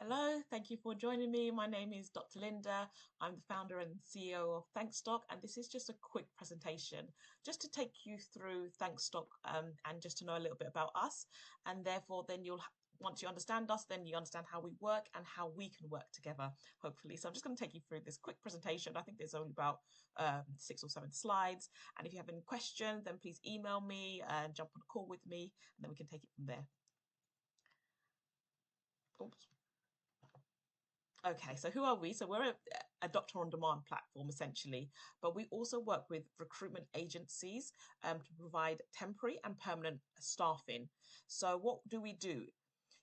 Hello, thank you for joining me. My name is Dr. Linda. I'm the founder and CEO of ThanksDoc, and this is just a quick presentation just to take you through ThanksDoc and just to know a little bit about us. And therefore, then once you understand us, then you understand how we work and how we can work together, hopefully. So I'm just going to take you through this quick presentation. I think there's only about 6 or 7 slides. And if you have any questions, then please email me and jump on a call with me, and then we can take it from there. Oops. Okay, so who are we? So we're a doctor on demand platform essentially, but we also work with recruitment agencies to provide temporary and permanent staffing. So what do we do?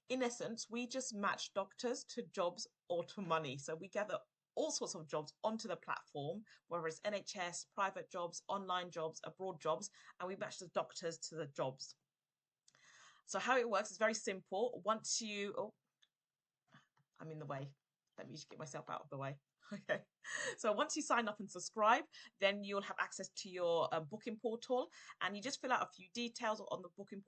In essence, we just match doctors to jobs or to money. So we gather all sorts of jobs onto the platform, whether it's NHS, private jobs, online jobs, abroad jobs, and we match the doctors to the jobs. So how it works is very simple. I'm in the way. Let me just get myself out of the way. Okay. So once you sign up and subscribe, then you'll have access to your booking portal, and you just fill out a few details on the booking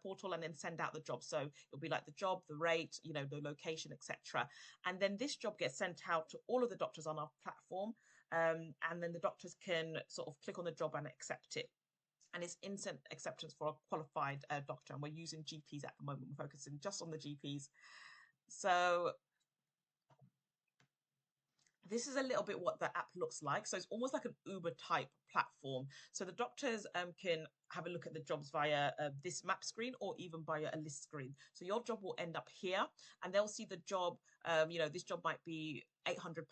portal and then send out the job. So it'll be like the job, the rate, the location, etc. And then this job gets sent out to all of the doctors on our platform, and then the doctors can sort of click on the job and accept it. And it's instant acceptance for a qualified doctor. And we're using GPs at the moment. We're focusing just on the GPs. So this is a little bit what the app looks like. So it's almost like an Uber type platform. So the doctors can have a look at the jobs via this map screen or even via a list screen. So your job will end up here and they'll see the job. This job might be £800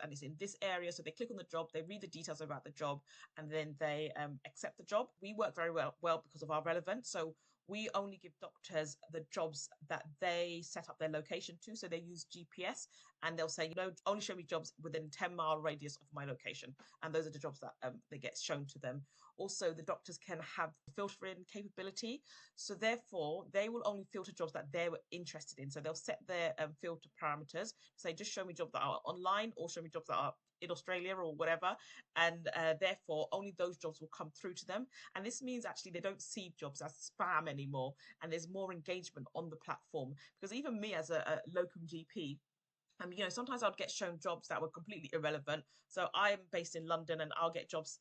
and it's in this area. So they click on the job, they read the details about the job, and then they accept the job. We work very well because of our relevance. So we only give doctors the jobs that they set up their location to. So they use GPS and they'll say, only show me jobs within 10-mile radius of my location. And those are the jobs that they get shown to them. Also, the doctors can have filtering capability. So therefore, they will only filter jobs that they were interested in. So they'll set their filter parameters. Say, just show me jobs that are online or show me jobs that are in Australia or whatever, and therefore only those jobs will come through to them. And this means actually they don't see jobs as spam anymore, and there's more engagement on the platform. Because even me as a locum GP, sometimes I'd get shown jobs that were completely irrelevant. So I'm based in London and I'll get jobs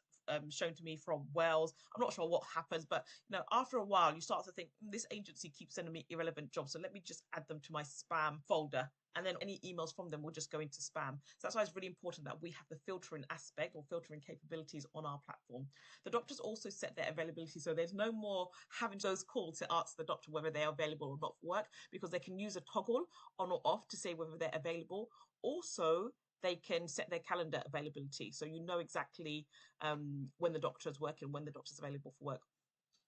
shown to me from Wales. I'm not sure what happens, but after a while you start to think, this agency keeps sending me irrelevant jobs, so let me just add them to my spam folder, and then any emails from them will just go into spam. So that's why it's really important that we have the filtering aspect or filtering capabilities on our platform. The doctors also set their availability, so there's no more having those calls to ask the doctor whether they're available or not for work, because they can use a toggle on or off to say whether they're available. Also, they can set their calendar availability, so you know exactly when the doctor is working, when the doctor's available for work.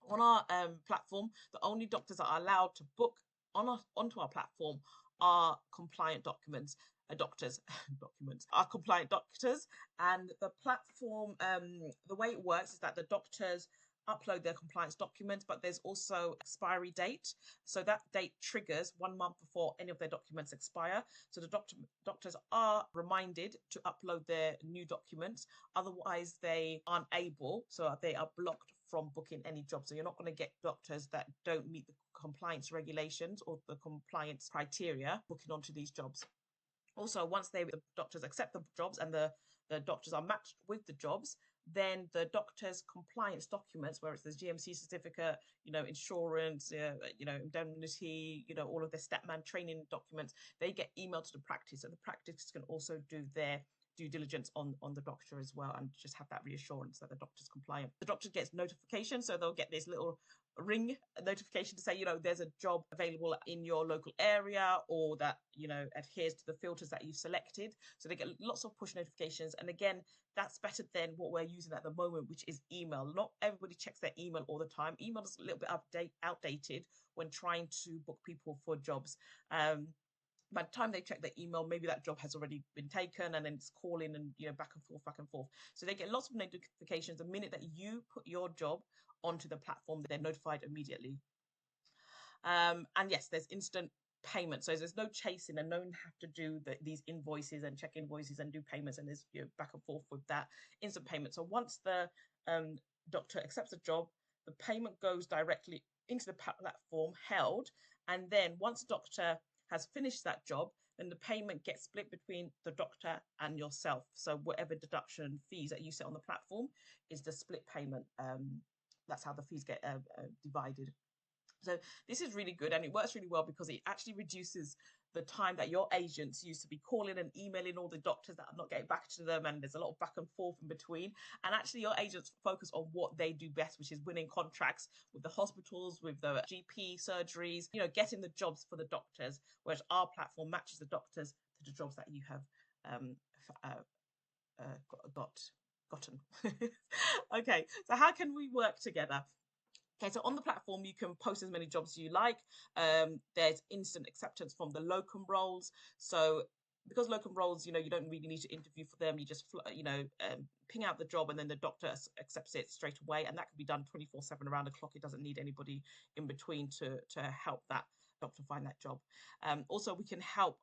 On our platform, the only doctors that are allowed to book onto our platform are compliant doctors documents are compliant doctors. And the platform, the way it works is that the doctors upload their compliance documents, but there's also expiry date. So that date triggers 1 month before any of their documents expire. So the doctors are reminded to upload their new documents. Otherwise, they aren't able. So they are blocked from booking any job. So you're not going to get doctors that don't meet the compliance regulations or the compliance criteria booking onto these jobs. Also, once the doctors accept the jobs and the doctors are matched with the jobs, then the doctor's compliance documents, where it's the GMC certificate, insurance, indemnity, all of the Statman training documents, they get emailed to the practice. And the practice can also do their due diligence on the doctor as well, and just have that reassurance that the doctor's compliant. The doctor gets notification, so they'll get this little ring notification to say, there's a job available in your local area, or that, adheres to the filters that you've selected. So they get lots of push notifications. And again, that's better than what we're using at the moment, which is email. Not everybody checks their email all the time. Email is a little bit outdated when trying to book people for jobs. By the time they check their email, maybe that job has already been taken, and then it's calling and back and forth, back and forth. So they get lots of notifications. The minute that you put your job onto the platform, they're notified immediately. And yes, there's instant payment. So there's no chasing, and no one have to do these invoices and check invoices and do payments, and there's back and forth with that. Instant payment. So once the doctor accepts a job, the payment goes directly into the platform held, and then once the doctor has finished that job, then the payment gets split between the doctor and yourself. So whatever deduction fees that you set on the platform is the split payment. That's how the fees get divided. So this is really good, and it works really well because it actually reduces the time that your agents used to be calling and emailing all the doctors that are not getting back to them, and there's a lot of back and forth in between. And actually your agents focus on what they do best, which is winning contracts with the hospitals, with the GP surgeries, getting the jobs for the doctors, whereas our platform matches the doctors to the jobs that you have um, gotten. Okay, so how can we work together? Okay, so on the platform, you can post as many jobs as you like. There's instant acceptance from the locum roles. So because locum roles, you don't really need to interview for them. You just, ping out the job and then the doctor accepts it straight away. And that can be done 24/7 around the clock. It doesn't need anybody in between to help that doctor find that job. Also, we can help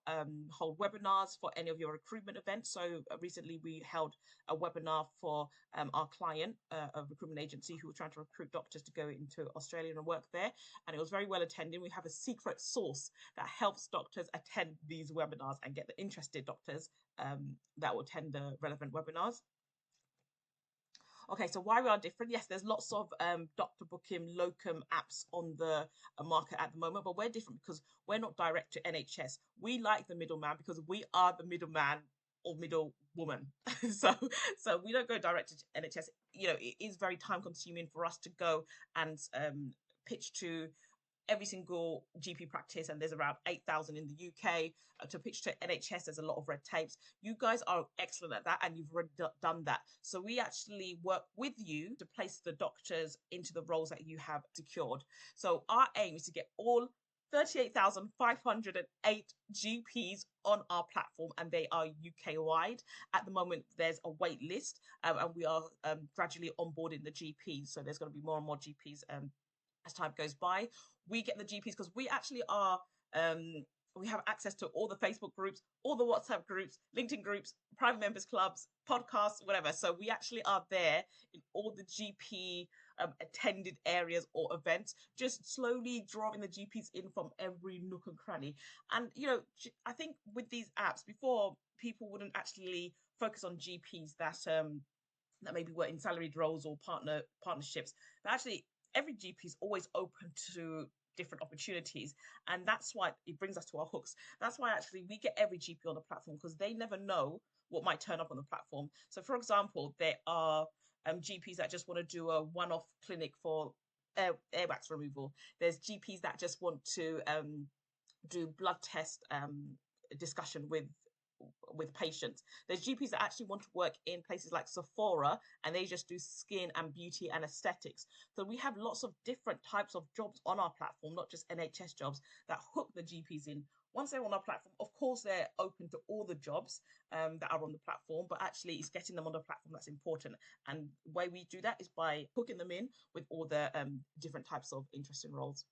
hold webinars for any of your recruitment events. So recently we held a webinar for our client, a recruitment agency who were trying to recruit doctors to go into Australia and work there. And it was very well attended. We have a secret source that helps doctors attend these webinars and get the interested doctors that will attend the relevant webinars. Okay, so why we are different? Yes, there's lots of doctor booking locum apps on the market at the moment, but we're different because we're not direct to NHS. We like the middleman because we are the middleman or middle woman. so we don't go direct to NHS. It is very time consuming for us to go and pitch to every single GP practice, and there's around 8,000 in the UK. To pitch to NHS, there's a lot of red tapes. You guys are excellent at that, and you've already done that. So we actually work with you to place the doctors into the roles that you have secured. So our aim is to get all 38,508 GPs on our platform, and they are UK wide. At the moment, there's a wait list, and we are gradually onboarding the GPs. So there's going to be more and more GPs as time goes by. We get the GPs because we actually are, we have access to all the Facebook groups, all the WhatsApp groups, LinkedIn groups, private members clubs, podcasts, whatever. So we actually are there in all the GP attended areas or events, just slowly drawing the GPs in from every nook and cranny. And, I think with these apps, before people wouldn't actually focus on GPs that maybe were in salaried roles or partnerships, but actually every GP is always open to different opportunities, and that's why it brings us to our hooks. That's why actually we get every GP on the platform, because they never know what might turn up on the platform. So for example, there are GPs that just want to do a one-off clinic for airwax removal. There's GPs that just want to do blood test discussion with patients. There's GPs that actually want to work in places like Sephora, and they just do skin and beauty and aesthetics. So we have lots of different types of jobs on our platform, not just NHS jobs, that hook the GPs in. Once they're on our platform, of course, they're open to all the jobs that are on the platform, but actually it's getting them on the platform that's important. And the way we do that is by hooking them in with all the different types of interesting roles.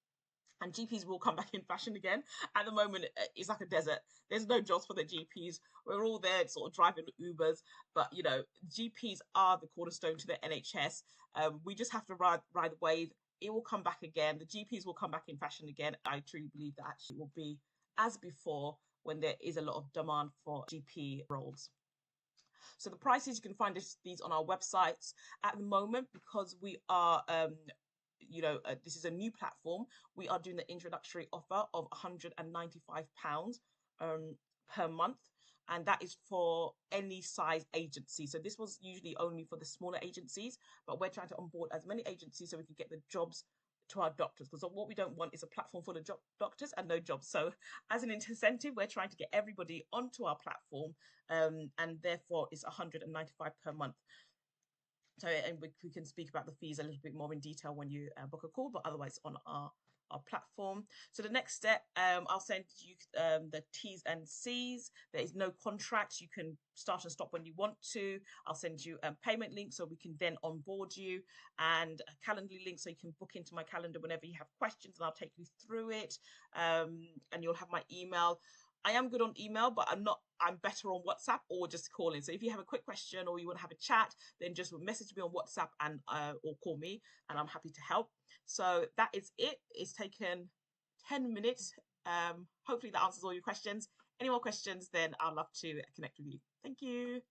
And GPs will come back in fashion again. At the moment, it's like a desert. There's no jobs for the GPs. We're all there sort of driving Ubers. But, GPs are the cornerstone to the NHS. We just have to ride the wave. It will come back again. The GPs will come back in fashion again. I truly believe that actually will be as before when there is a lot of demand for GP roles. So the prices, you can find these on our websites at the moment, because we are this is a new platform. We are doing the introductory offer of £195 per month, and that is for any size agency. So this was usually only for the smaller agencies, but we're trying to onboard as many agencies so we can get the jobs to our doctors, because what we don't want is a platform full of doctors and no jobs. So as an incentive, we're trying to get everybody onto our platform, and therefore it's £195 per month. So, and we can speak about the fees a little bit more in detail when you book a call, but otherwise on our platform. So the next step, I'll send you the T's and C's. There is no contract. You can start and stop when you want to. I'll send you a payment link so we can then onboard you, and a Calendly link so you can book into my calendar whenever you have questions, and I'll take you through it. And you'll have my email. I am good on email, but I'm better on WhatsApp or just calling. So if you have a quick question or you want to have a chat, then just message me on WhatsApp and or call me, and I'm happy to help. So that is it. It's taken 10 minutes Hopefully that answers all your questions. Any more questions, then I'd love to connect with you. Thank you.